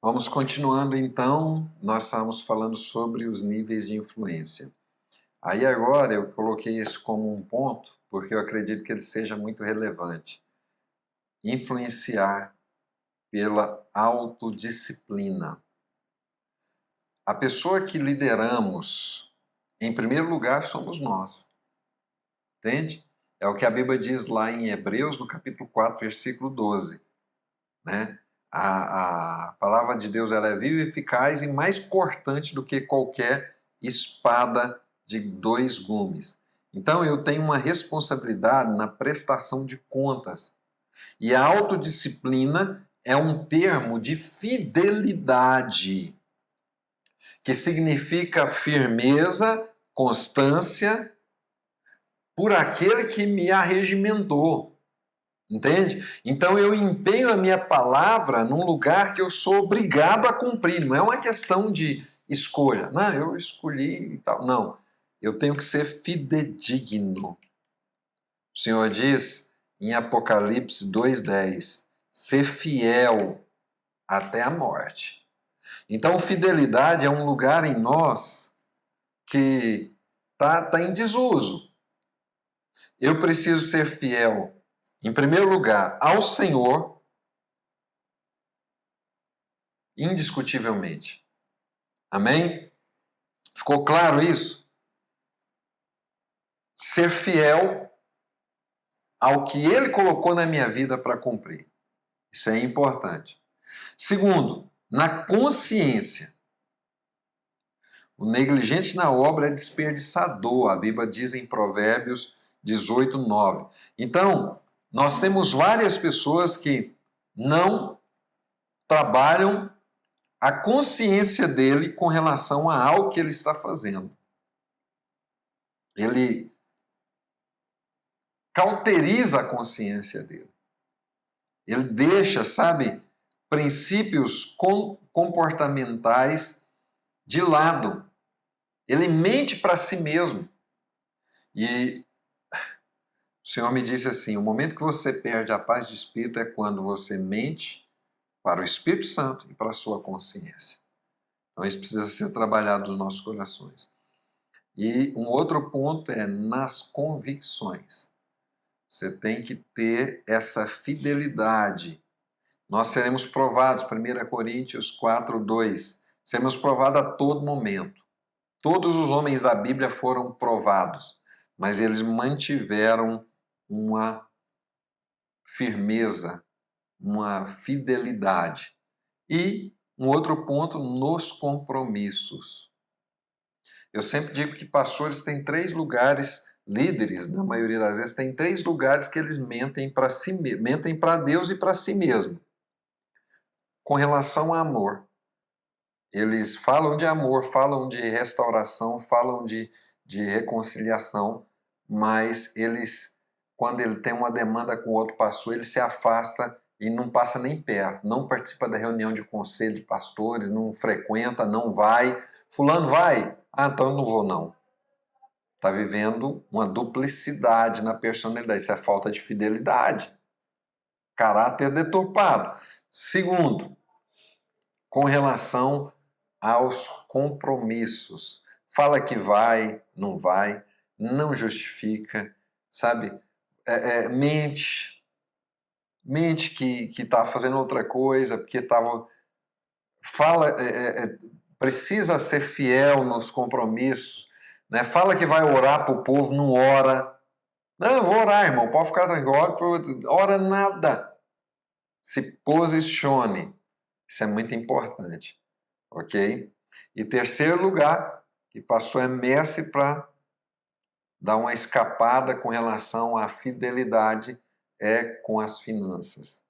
Vamos continuando então, nós estamos falando sobre os níveis de influência. Aí agora eu coloquei isso como um ponto, porque eu acredito que ele seja muito relevante. Influenciar pela autodisciplina. A pessoa que lideramos, em primeiro lugar, somos nós. Entende? É o que a Bíblia diz lá em Hebreus, no capítulo 4, versículo 12. Né? A palavra de Deus ela é viva e eficaz e mais cortante do que qualquer espada de 2 gumes. Então eu tenho uma responsabilidade na prestação de contas. E a autodisciplina é um termo de fidelidade, que significa firmeza, constância, por aquele que me arregimentou. Entende? Então eu empenho a minha palavra num lugar que eu sou obrigado a cumprir. Não é uma questão de escolha. Não, eu escolhi e tal. Não. Eu tenho que ser fidedigno. O Senhor diz em Apocalipse 2:10, ser fiel até a morte. Então fidelidade é um lugar em nós que tá em desuso. Eu preciso ser fiel, em primeiro lugar, ao Senhor, indiscutivelmente. Amém? Ficou claro isso? Ser fiel ao que Ele colocou na minha vida para cumprir. Isso é importante. Segundo, na consciência. O negligente na obra é desperdiçador. A Bíblia diz em Provérbios 18:9. Então, nós temos várias pessoas que não trabalham a consciência dele com relação a algo que ele está fazendo. Ele cauteriza a consciência dele. Ele deixa, sabe, princípios comportamentais de lado. Ele mente para si mesmo. E o Senhor me disse assim, o momento que você perde a paz de espírito é quando você mente para o Espírito Santo e para a sua consciência. Então isso precisa ser trabalhado nos nossos corações. E um outro ponto é nas convicções. Você tem que ter essa fidelidade. Nós seremos provados, 1 Coríntios 4:2, seremos provados a todo momento. Todos os homens da Bíblia foram provados, mas eles mantiveram uma firmeza, uma fidelidade. E um outro ponto, nos compromissos. Eu sempre digo que pastores têm 3 lugares, líderes, na maioria das vezes, tem 3 lugares que eles mentem para si, mentem para Deus e para si mesmo. Com relação a amor. Eles falam de amor, falam de restauração, falam de reconciliação, mas eles, quando ele tem uma demanda com outro pastor, ele se afasta e não passa nem perto, não participa da reunião de conselho de pastores, não frequenta, não vai. Fulano vai? Ah, então eu não vou não. Está vivendo uma duplicidade na personalidade, isso é falta de fidelidade. Caráter deturpado. Segundo, com relação aos compromissos. Fala que vai, não justifica, sabe? Mente que está fazendo outra coisa, porque estava... precisa ser fiel nos compromissos, né? Fala que vai orar para o povo, não ora. Não, eu vou orar, irmão, pode ficar tranquilo, ora nada. Se posicione, isso é muito importante. Ok? E terceiro lugar, que pastor é mestre para dar uma escapada com relação à fidelidade, é com as finanças.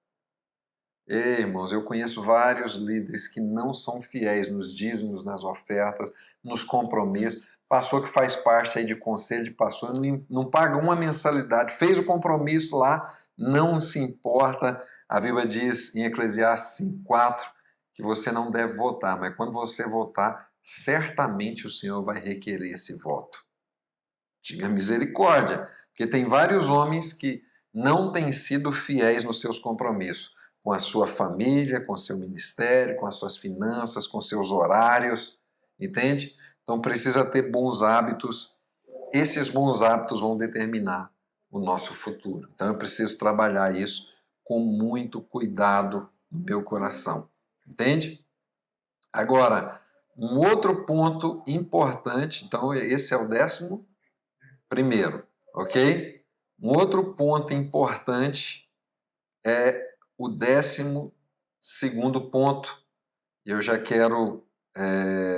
Ei, irmãos, eu conheço vários líderes que não são fiéis nos dízimos, nas ofertas, nos compromissos. Pastor que faz parte aí de conselho de pastor, não paga uma mensalidade, fez o compromisso lá, não se importa. A Bíblia diz em Eclesiastes 5:4 que você não deve votar, mas quando você votar, certamente o Senhor vai requerer esse voto. Diga misericórdia, porque tem vários homens que não têm sido fiéis nos seus compromissos. com a sua família, com o seu ministério, com as suas finanças, com seus horários, entende? Então precisa ter bons hábitos. Esses bons hábitos vão determinar o nosso futuro. Então eu preciso trabalhar isso com muito cuidado no meu coração, entende? Agora, um outro ponto importante, então esse é o 11º, ok? Um outro ponto importante é o 12º ponto. Eu já quero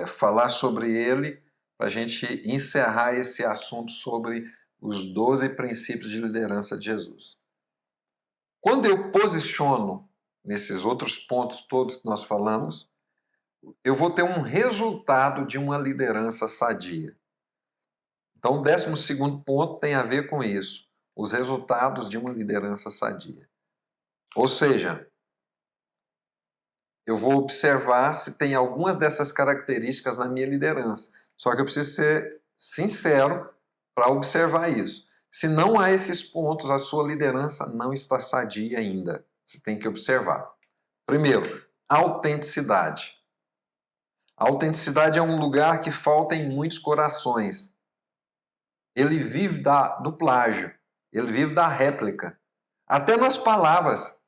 falar sobre ele para a gente encerrar esse assunto sobre os 12 princípios de liderança de Jesus. Quando eu posiciono nesses outros pontos todos que nós falamos, eu vou ter um resultado de uma liderança sadia. Então, o 12º ponto tem a ver com isso, os resultados de uma liderança sadia. Ou seja, eu vou observar se tem algumas dessas características na minha liderança. Só que eu preciso ser sincero para observar isso. Se não há esses pontos, a sua liderança não está sadia ainda. Você tem que observar. Primeiro, autenticidade. A autenticidade é um lugar que falta em muitos corações. Ele vive do plágio, ele vive da réplica, até nas palavras.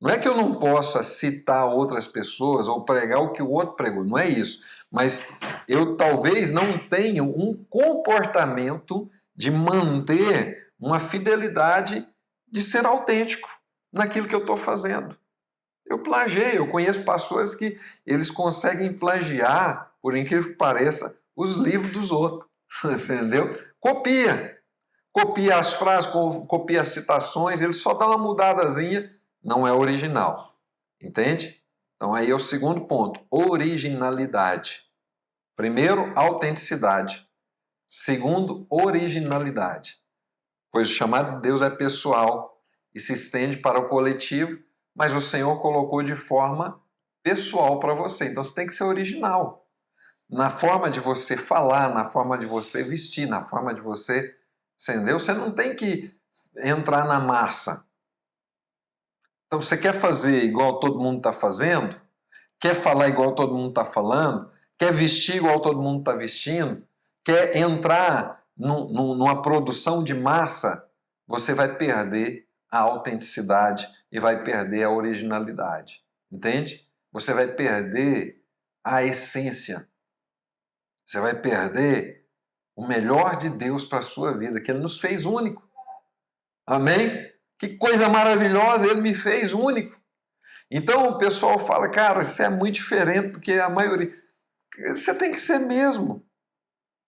Não é que eu não possa citar outras pessoas ou pregar o que o outro pregou, não é isso. Mas eu talvez não tenha um comportamento de manter uma fidelidade de ser autêntico naquilo que eu estou fazendo. Eu plagiei, eu conheço pastores que eles conseguem plagiar, por incrível que pareça, os livros dos outros, entendeu? Copia as frases, copia as citações, ele só dá uma mudadazinha, não é original, entende? Então aí é o segundo ponto, originalidade. Primeiro, autenticidade. Segundo, originalidade. Pois o chamado de Deus é pessoal e se estende para o coletivo, mas o Senhor colocou de forma pessoal para você. Então você tem que ser original. Na forma de você falar, na forma de você vestir, na forma de você, entendeu? Você não tem que entrar na massa. Então você quer fazer igual todo mundo está fazendo? Quer falar igual todo mundo está falando? Quer vestir igual todo mundo está vestindo? Quer entrar numa produção de massa? Você vai perder a autenticidade e vai perder a originalidade. Entende? Você vai perder a essência. Você vai perder o melhor de Deus para a sua vida, que Ele nos fez único. Amém? Que coisa maravilhosa, Ele me fez único. Então o pessoal fala, cara, isso é muito diferente do que a maioria. Você tem que ser mesmo.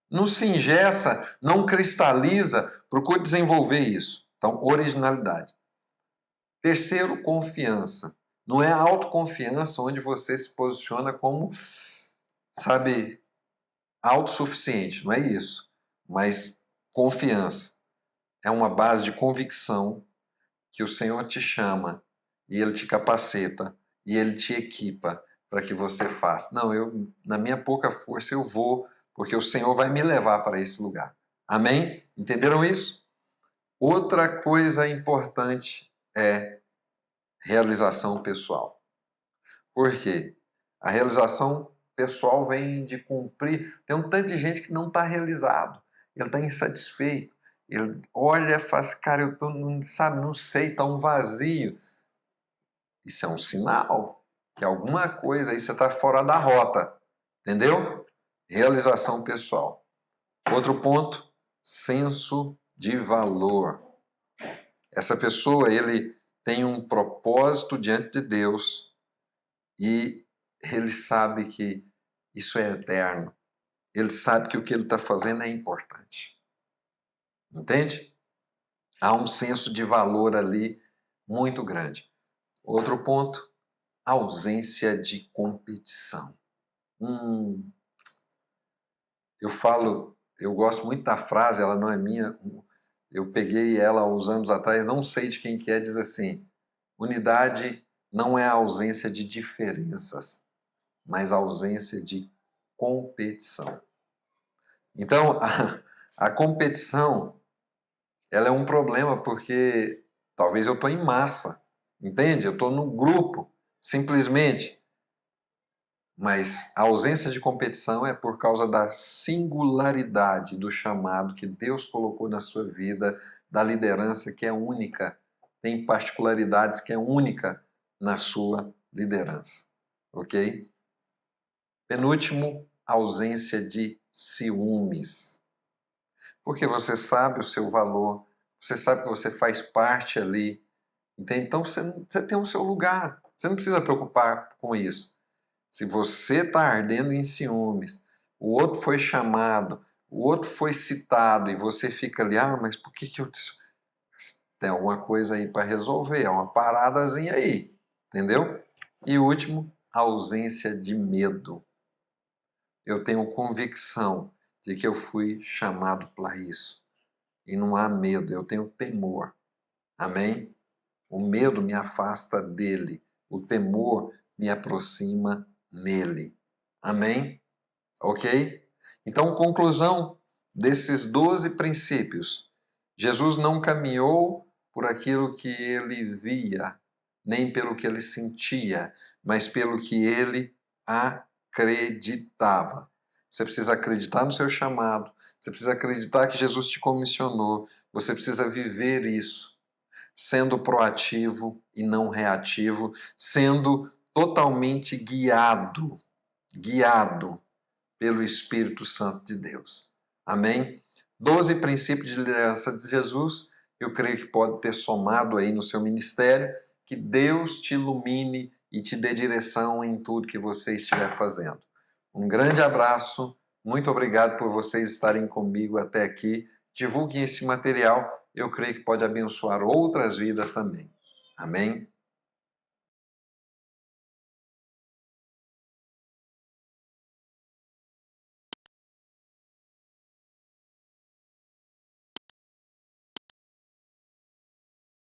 Não se engessa, não cristaliza, procure desenvolver isso. Então, originalidade. Terceiro, confiança. Não é a autoconfiança onde você se posiciona como, sabe, autossuficiente, não é isso. Mas confiança. É uma base de convicção que o Senhor te chama e Ele te capacita e Ele te equipa para que você faça. Não, na minha pouca força eu vou, porque o Senhor vai me levar para esse lugar. Amém? Entenderam isso? Outra coisa importante é realização pessoal. Por quê? A realização pessoal vem de cumprir. Tem um tanto de gente que não está realizado, ele está insatisfeito. Ele olha e fala assim, cara, eu tô, não, sabe, não sei, está um vazio. Isso é um sinal que alguma coisa aí você está fora da rota, entendeu? Realização pessoal. Outro ponto, senso de valor. Essa pessoa, ele tem um propósito diante de Deus e ele sabe que isso é eterno. Ele sabe que o que ele está fazendo é importante. Entende? Há um senso de valor ali muito grande. Outro ponto, ausência de competição. Eu gosto muito da frase, ela não é minha, eu peguei ela há uns anos atrás, não sei de quem que é, diz assim, unidade não é a ausência de diferenças, mas a ausência de competição. Então, a competição, ela é um problema porque talvez eu estou em massa, entende? Eu estou no grupo, simplesmente. Mas a ausência de competição é por causa da singularidade do chamado que Deus colocou na sua vida, da liderança que é única, tem particularidades que é única na sua liderança, ok? Penúltimo, ausência de ciúmes. Porque você sabe o seu valor, você sabe que você faz parte ali, entende? Então você tem o seu lugar, você não precisa preocupar com isso. Se você está ardendo em ciúmes, o outro foi chamado, o outro foi citado e você fica ali, mas por que eu... Tem alguma coisa aí para resolver, é uma paradazinha aí, entendeu? E último, ausência de medo. Eu tenho convicção de que eu fui chamado para isso. E não há medo, eu tenho temor. Amém? O medo me afasta dele, o temor me aproxima nele. Amém? Ok? Então, conclusão desses 12 princípios. Jesus não caminhou por aquilo que ele via, nem pelo que ele sentia, mas pelo que ele acreditava. Você precisa acreditar no seu chamado, você precisa acreditar que Jesus te comissionou, você precisa viver isso, sendo proativo e não reativo, sendo totalmente guiado pelo Espírito Santo de Deus. Amém? 12 princípios de liderança de Jesus, eu creio que pode ter somado aí no seu ministério, que Deus te ilumine e te dê direção em tudo que você estiver fazendo. Um grande abraço, muito obrigado por vocês estarem comigo até aqui. Divulguem esse material, eu creio que pode abençoar outras vidas também. Amém?